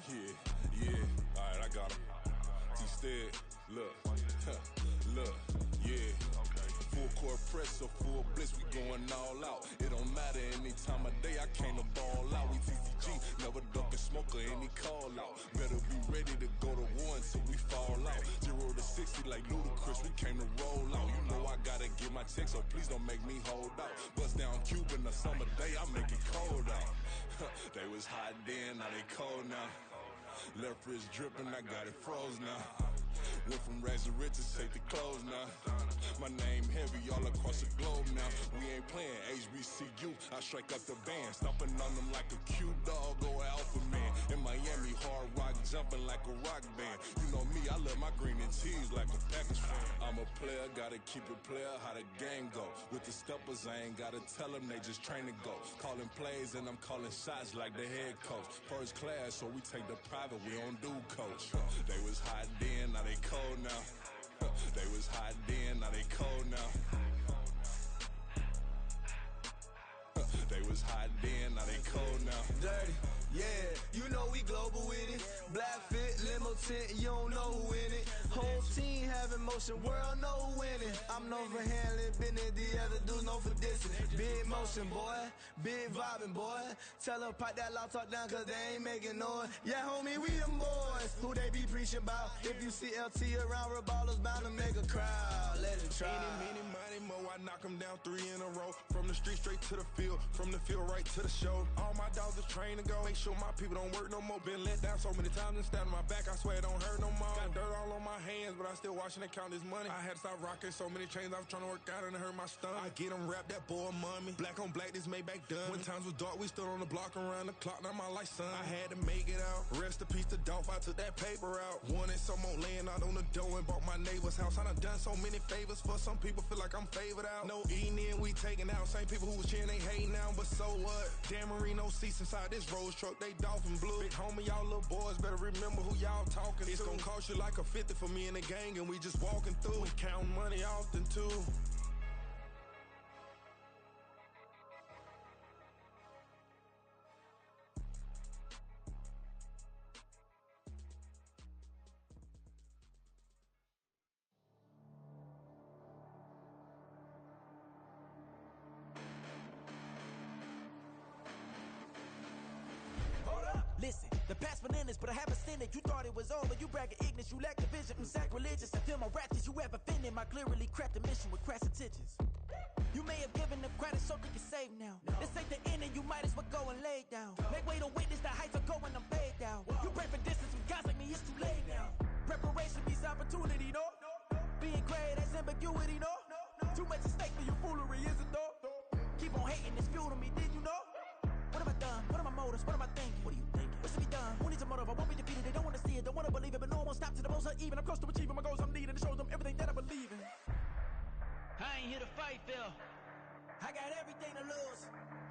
Speaker 8: Yeah, alright, I got him. T-Stead, look, yeah. Full court press or full blitz, we going all out. It don't matter any time of day, I came to ball out. We TCG, never duck and smoke or any call out. Better be ready to go to war until we fall out. 0 to 60 like Ludacris, we came to roll out. You know I gotta get my check, so please don't make me hold out. Bust down Cuban a summer day, I make it cold out. They was hot then, now they cold now. Left wrist dripping, I got it froze now. Went from rags to riches, take the clothes now. My name heavy all across the globe now. We ain't playing HBCU, I strike up the band. Stomping on them like a cute dog or alpha man. In Miami, hard rock jumping like a rock band. You know me, I love my green and cheese like a Packers fan. I'm a player, gotta keep it player, how the game go. With the steppers, I ain't gotta tell them, they just train to go. Calling plays and I'm calling shots like the head coach. First class, so we take the private, we don't do coach. They was hot then, now they cold now. They was hot then, now they cold now. They was hot then, now they cold now.
Speaker 9: Dirty, yeah, you know we global with it. Black fit, limo tint, you don't know who in it. Whole team having motion, world know who winning. I'm known for handling business, the other dudes known for dissing. Big motion, boy, big vibing, boy. Tell her pipe that loud talk down, cause they ain't making noise. Yeah, homie, we them boys. boys, who they be preaching about? If you see LT around, Reballer's bound to make a crowd. Let it try.
Speaker 8: Any, money, mo, I knock them down 3 in a row. From the street straight to the field, from the field right to the show. All my dogs are trained to go. Make sure my people don't work no more. Been let down so many times and stand on my back, I swear it don't hurt no more. Got dirt all on my hands, but I still watching and count this money. I had to stop rocking so many chains, I was trying to work out and it hurt my stomach. I get them wrapped, that boy mommy. Black on black, this Maybach done. When times was dark, we stood on the block around the clock, now my life son. I had to make it out. Rest in peace to Dolph, I took that paper out. Wanted some more laying out on the door and bought my neighbor's house. I done so many favors for some people, feel like I'm favored out. No eating in, we taking out. Same people who was cheering, they hating now, but so what? Dan Marino seats inside this Rolls truck, they Dolphin blue. Big homie, y'all little boys better remember who y'all talking to. It's gonna cost you like a 50 for me and the gang, and we just walking through. We counting money often too.
Speaker 10: Listen, the past bananas, but I haven't seen it. You thought it was over, you bragging ignorance, you lack the vision. I'm sacrilegious, I feel my ratchets, you have offended my clearly crafted mission with crass intentions. You may have given them credit so they can save now. This ain't the end and you might as well go and lay down. Make way to witness the heights are going, I'm paid down. You pray for distance with guys like me, it's too late now. Preparation means opportunity, no? Being great has ambiguity, no? Too much at stake for your foolery, is it though? Keep on hating, it's fuel to me, did you know? What have I done? What are my motives? What am I thinking? What are you thinking? What's to be done? Who needs a motive? I won't be defeated. They don't want to see it, don't want to believe it, but no one won't stop to the most even. I'm close to achieving my goals. I'm needing to show them everything that I believe in.
Speaker 11: I ain't here to fight, Phil.
Speaker 10: I got everything to lose.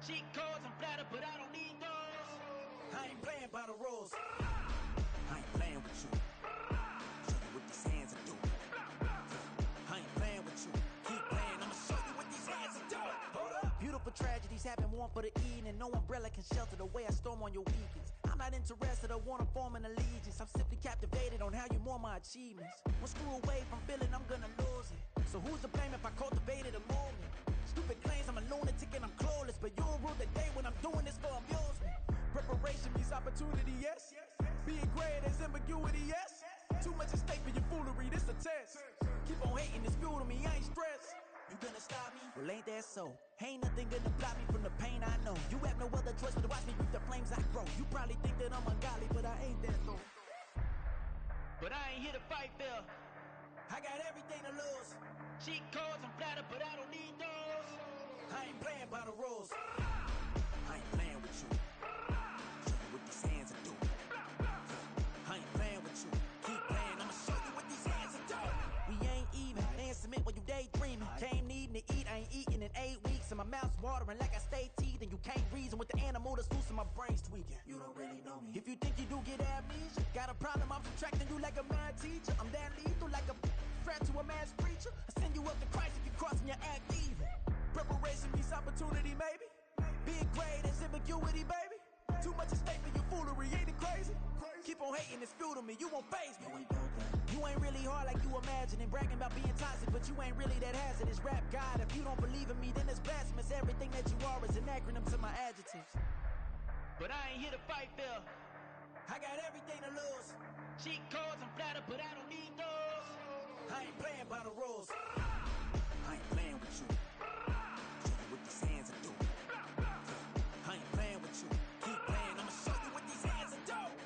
Speaker 11: Cheat codes, I'm flattered, but I don't need those.
Speaker 10: I ain't playing by the rules. I ain't playing with you. Show you what these hands are doing. I ain't playing with you. Keep playing, I'ma show you what these hands are doing. Hold up. Beautiful tragedies happen, one for the evening. No umbrella can shelter the way I storm on your weekends. I'm not interested, I wanna form an allegiance. I'm simply captivated on how you more my achievements. One screw away from feeling I'm gonna lose it. So who's to blame if I cultivated a movement? Stupid claims I'm a lunatic and I'm clueless, but you'll rule the day when I'm doing this for amusement. Preparation means opportunity, yes. Being great is ambiguity, yes. Too much at stake for your foolery, this a test. Keep on hating, it's fuel to me, I ain't stressed. You gonna stop me? Well, ain't that so? Ain't nothing gonna block me from the pain I know. You have no other choice but to watch me reap the flames I grow. You probably think that I'm ungodly, but I ain't that though.
Speaker 11: But I ain't here to fight, Phil.
Speaker 10: I got everything to lose.
Speaker 11: Cheat codes, I'm flattered, but I don't need those.
Speaker 10: I ain't playing by the rules. I ain't playing with you. Show you what these hands are doing. I ain't playing with you. Keep playing, I'ma show you what these hands are doing. We ain't even. They ain't submit when you daydreaming. Came needing to eat, I ain't eating in 8 weeks. And my mouth's watering like I stay teeth. And you can't reason with the animal that's loose and my brain's tweaking. You don't really know me. If you think you do get amnesia, got a problem, I'm subtracting you like a mad teacher. I'm that lethal like a threat to a mass preacher. I send you up to Christ if you crossing your act evil. Preparation means opportunity, maybe. Being great is ambiguity, baby. Too much at stake for your foolery, ain't it crazy? Keep on hating, it's fuel to me, you won't faze me. You ain't really hard like you imagining. Bragging about being toxic, but you ain't really that hazardous. Rap God, if you don't believe in me, then it's blasphemous. Everything that you are is an acronym to my adjectives.
Speaker 11: But I ain't here to fight, Phil.
Speaker 10: I got everything to lose.
Speaker 11: Cheat codes, I'm flattered, but I don't need those.
Speaker 10: I ain't playing by the rules. I ain't playing with you. Show you what these hands are doing. I ain't playing with you. Keep playing, I'ma show you what these hands are doing.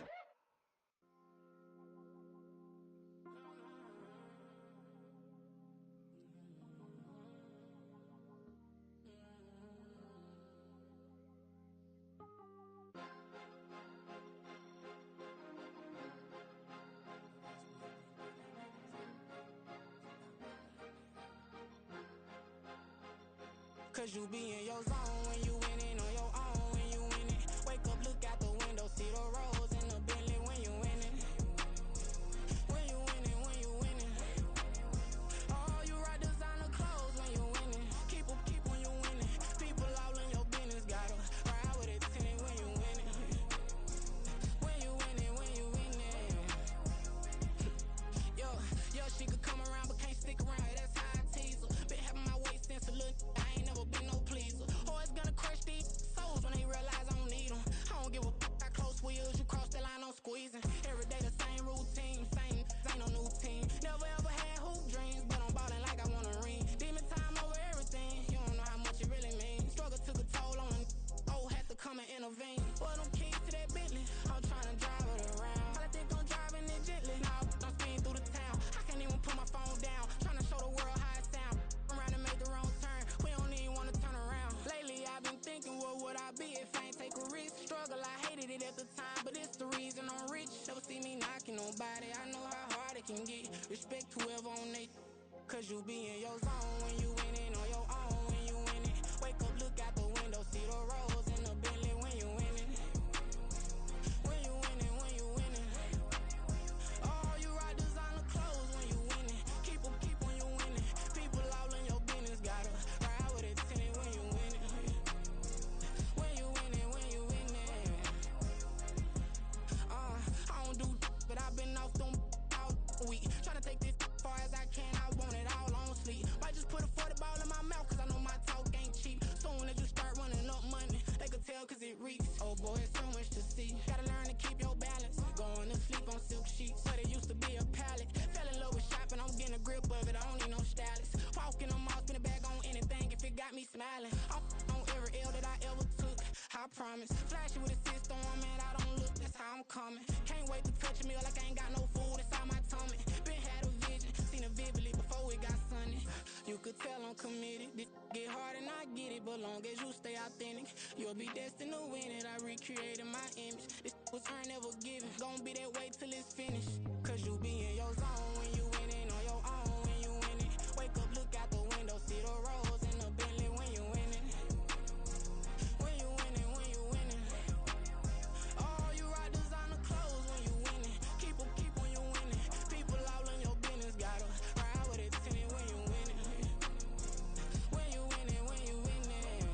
Speaker 12: Cause you be in your zone when you winning on your own when you winning. Wake up, look out the window, see the rose in the Bentley when you winning. When you winning, when you winning. Oh, you rock designer clothes when you winning. Keep when you winning. People all in your business, gotta ride with it tenant when you winning. When you winning, when you winning. Yo, she could come around but can't stick around, that's how I tease her. Been having my waist since a little, I ain't never been no pleaser. Always gonna crush these nobody. I know how hard it can get. Respect whoever on they, cause you be in your zone when you winning on your own when you winning. Wake up, look out the window, see the rose in the Bentley when you winning. When you winning, when you winning. Oh, you rock designer clothes when you winning. Keep when you winning. People all in your business, gotta ride with it tinted when you winning. When you winning, when you winning. I don't do but I've been off them all week. Tryna take this far as I can, I want it all on sleep. Might just put a 40 ball in my mouth, cause I know my talk ain't cheap. Soon as you start running up money, they could tell cause it reeks. Oh boy, it's so much to see. Gotta learn to keep your balance. Going to sleep on silk sheets, but it used to be a pallet. Fell in love with shopping, I'm getting a grip of it, I don't need no stylist. Walking on mall, spin a bag on anything if it got me smiling. I'm on every L that I ever took, I promise. Flashy with a system on, man, I don't look, that's how I'm coming. Can't wait to touch a meal like I ain't got no food inside my tummy. Been had a vision, seen it vividly before it got sunny. You could tell I'm committed. This get hard and I get it, but long as you stay authentic, you'll be destined to win it. I recreated my image. This was earned, never given. Gonna be that way till it's finished. Cause you be in your zone when you winning on your own when you winning. Wake up, look out the window, see the rose in the Bentley when you winning. When you winning, when you winning. Oh, you rock designer clothes when you winning. Keep when you winning. People all in your business, gotta ride with it tinted when you winning. When you winning, when you winning.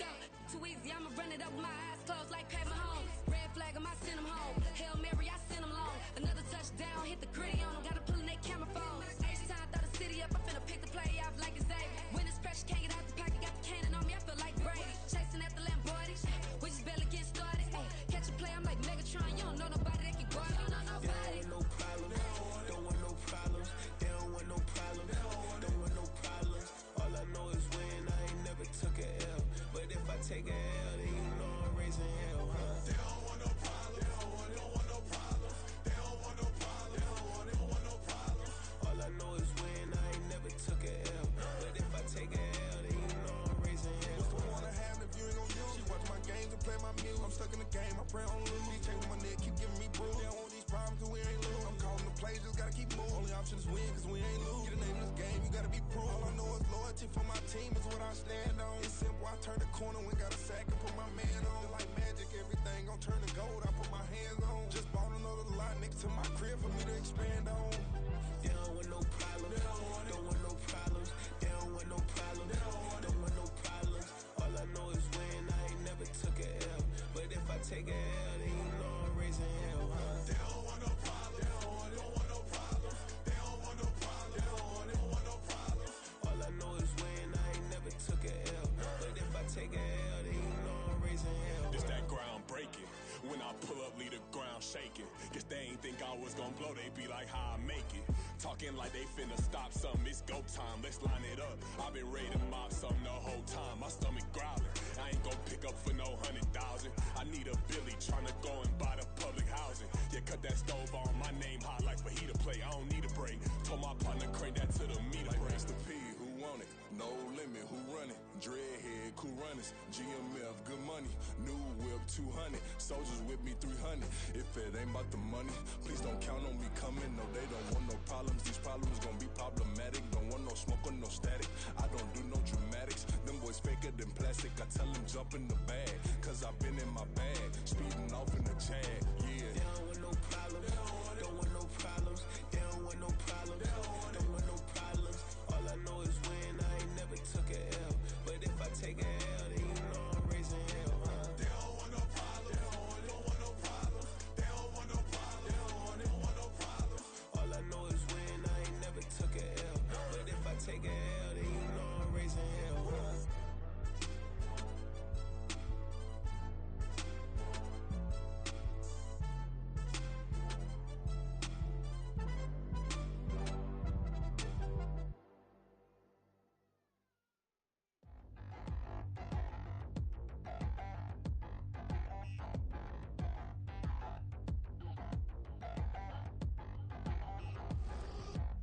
Speaker 12: go. Too easy, I'ma run it up with my eyes closed like Pat Mahomes. Red flag, I send him home. Hail Mary, I send him long. Another touchdown, hit the gritty on him. Gotta pull in that camera phone. H-time, throw the city up. I'm finna pick the play off like it's Xavier. When it's pressure, can't get out the pocket. Got the cannon on me, I feel like Brady. Chasing at the Lamborghini. We just barely getting started. Ay, catch a play, I'm like Megatron. You don't know nobody that can guard. You don't know nobody.
Speaker 9: They don't want no problems. Don't want no problems. They don't want no problems. Don't want no problems. All I know is win. I ain't never took a L. But if I take a L, then you know I'm raising hell, huh? They don't want no problems. They don't want no problems. They don't want no problems. They don't want no problems. All I know is win. I ain't never took a L. But if I take a L, then you know I'm raising hell.
Speaker 8: What's the point of having if you ain't gon' use? She watch my games and play my music. I'm stuck in the game. I pray on lose. These chains on my neck keep giving me bruise. They don't want these problems 'cause we ain't lose. I'm calling the plays, just gotta keep moving. Only option is win 'cause we ain't lose. Get a name in this game, you gotta be proved. All I know is loyalty for my team is what I stand on. It's simple. I turn the corner when got a sack and put my man on. Like magic, everything gon' turn to gold. I put my hands on. Just bought another lot next to my crib for me to expand on.
Speaker 9: They don't want no problems. Don't want no problems. They don't want no problems. Don't want no problems. All I know is win. I ain't never took a L. But if I take a L, then you know I'm raising hell, huh? They don't want no problems. They don't want no problems. They don't want no problems. They don't want no problems. All I know is win. I ain't never took a L. But if I take a L, then you know I'm raising hell.
Speaker 13: It's that ground breaking. When I pull up, leave the ground shaking. Guess they ain't think I was gonna blow, they be like, how I make it. Talking like they finna stop something, it's go time, let's line it up. I've been ready to mop something the whole time, my stomach growling. I ain't gon' pick up for no 100,000. I need a Billy tryna go and buy the public housing. Yeah, cut that stove on, my name hot like fajita play. I don't need a break. Told my partner crank that to the meter break.
Speaker 8: Mr. P, who want it? No limit, who run it? Dreadhead, cool runners. GMF, good money. New whip, 200. Soldiers with me, 300. If it ain't about the money, please don't count on me coming. No, they don't want no problems. These problems gon' be problematic. Don't want no smoke or no static. I don't do no dramatics. Them boys faker than plastic. I tell them jump in the bag, 'cause I've been in my bag. Speeding off in the Jag, yeah.
Speaker 9: They don't want no problems. Don't want no problems. They don't want no problems. Don't want no problems. All I know is win. I ain't never took a L. But if I take a L, then you know I'm raising hell, huh? They don't want no problems. They don't want no problems. They don't want no problems. They don't want no problems. All I know is win. I ain't never took a L. But if I take a L, then you know I'm raising hell, huh?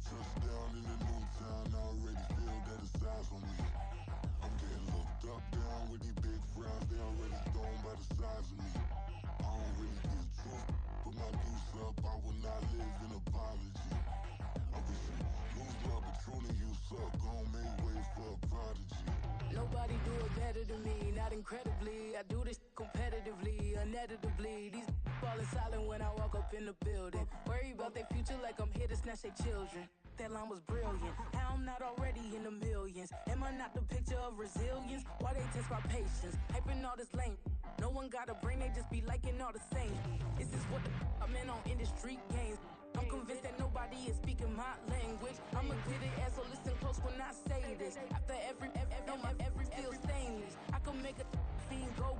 Speaker 14: Touchdown in the new town, I already feel that it's eyes on me. I'm getting looked up, down with these big frowns, they already thrown by the size of me. I don't really get truth, put my deuce up, I will not live in apology. I wish you lose love, but truly you suck, gon' make way for a prodigy.
Speaker 12: Nobody do it better than me, not incredibly. I do this competitively, uneditably. These falling silent when I walk up in the building. Worry about their future like I'm here to snatch their children. That line was brilliant. How I'm not already in the millions. Am I not the picture of resilience? Why they test my patience? Hyping all this lame. No one got a brain, they just be liking all the same. This is what the I'm in on industry games. I'm convinced that nobody is speaking my language. I'ma get it, ass, so listen close when I say this. After every feel stainless. I can make a fiend go.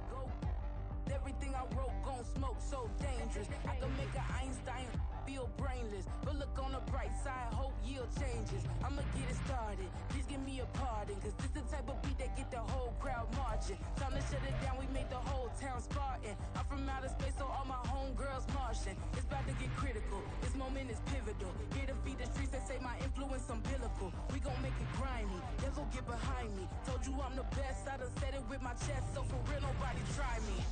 Speaker 12: Everything I wrote gon' smoke, so dangerous. I can make an Einstein feel brainless. But look on the bright side, hope yield changes. I'ma get it started, please give me a pardon. 'Cause this the type of beat that get the whole crowd marching. Time to shut it down, we made the whole town Spartan. I'm from outer space, so all my homegirls Martian. It's about to get critical, this moment is pivotal. Here to feed the streets that say my influence umbilical. We gon' make it grimy, devil get behind me. Told you I'm the best, I done said it with my chest. So for real, nobody try me.